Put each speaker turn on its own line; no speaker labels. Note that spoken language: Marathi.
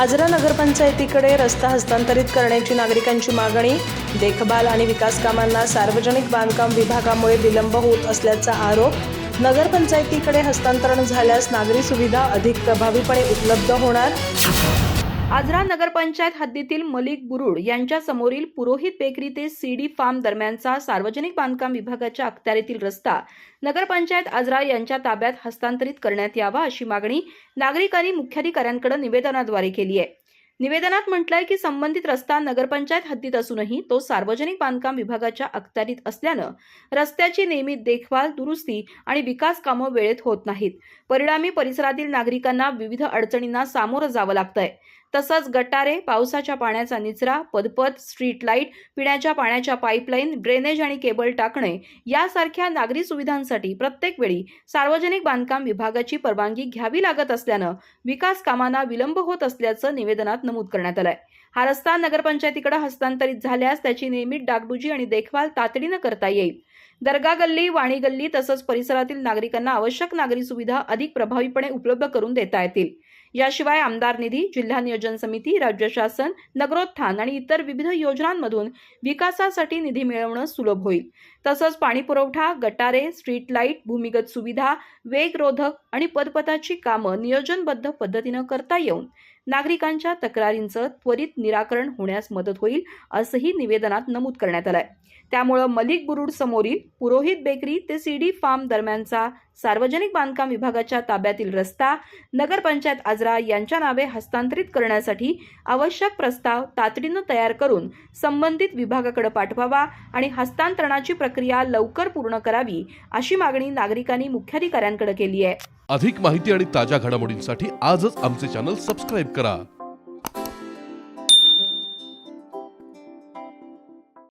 आजरा नगरपंचायतीकडे रस्ता हस्तांतरित करण्याची नागरिकांची मागणी. देखभाल आणि विकास कामांना सार्वजनिक बांधकाम विभागामुळे विलंब होत असल्याचा आरोप. नगरपंचायतीकडे हस्तांतरण झाल्यास नागरी सुविधा अधिक प्रभावीपणे उपलब्ध होणार.
आजरा नगरपंचायत हद्दीतील मलिक बुरुड यांच्या समोरील पुरोहित बेकरी ते सीडी फार्म दरम्यानचा सार्वजनिक बांधकाम विभागाच्या अखत्यारीतील रस्ता नगरपंचायत आजरा यांच्या ताब्यात हस्तांतरित करण्यात यावा अशी मागणी नागरिकांनी मुख्याधिकाऱ्यांकडे निवेदनाद्वारे केली आहे. निवेदनात म्हटलंय की संबंधित रस्ता नगरपंचायत हद्दीत असूनही तो सार्वजनिक बांधकाम विभागाच्या अखत्यारीत असल्यानं रस्त्याची नियमित देखभाल, दुरुस्ती आणि विकास कामं वेळेत होत नाहीत. परिणामी परिसरातील नागरिकांना विविध अडचणींना सामोरं जावं लागतंय. तसंच गटारे, पावसाच्या पाण्याचा निचरा, पदपथ, स्ट्रीट लाईट, पिण्याच्या पाण्याच्या पाईपलाईन, ड्रेनेज आणि केबल टाकणे यासारख्या नागरी सुविधांसाठी प्रत्येक वेळी सार्वजनिक बांधकाम विभागाची परवानगी घ्यावी लागत असल्यानं विकास कामांना विलंब होत असल्याचं निवेदनात नमूद करण्यात आलंय. हा रस्ता नगरपंचायतीकडे हस्तांतरित झाल्यास त्याची नियमित डागडुजी आणि देखभाल तातडीनं करता येईल. दर्गा गल्ली, वाणी गल्ली तसंच परिसरातील नागरिकांना आवश्यक नागरी सुविधा अधिक प्रभावीपणे उपलब्ध करून देता येतील. याशिवाय आमदार निधी, जिल्हा नियोजन समिती, राज्य शासन, नगरोत्थान आणि इतर विविध योजनांमधून विकासासाठी निधी मिळवणं सुलभ होईल. तसंच पाणीपुरवठा, गटारे, स्ट्रीट लाईट, भूमिगत सुविधा, वेगरोधक आणि पदपथाची कामं नियोजनबद्ध पद्धतीनं करता येऊन नागरिकांच्या तक्रारींचं त्वरित निराकरण होण्यास मदत होईल असंही निवेदनात नमूद करण्यात आलंय. त्यामुळे मलिक बुरुड समोरील पुरोहित बेकरी ते सीडी फार्म दरम्यानचा सार्वजनिक बांधकाम विभागाच्या ताब्यातील रस्ता नगरपंचायत आजरा यांच्या नावे हस्तांतरित करण्यासाठी आवश्यक प्रस्ताव तातडीनं तयार करून संबंधित विभागाकडे पाठवावा आणि हस्तांतरणाची प्रक्रिया लवकर पूर्ण करावी अशी मागणी नागरिकांनी मुख्याधिकाऱ्यांकडे केली आहे.
अधिक माहिती आणि ताज्या घडामोडींसाठी आजच आमचे चॅनल सबस्क्राईब करा.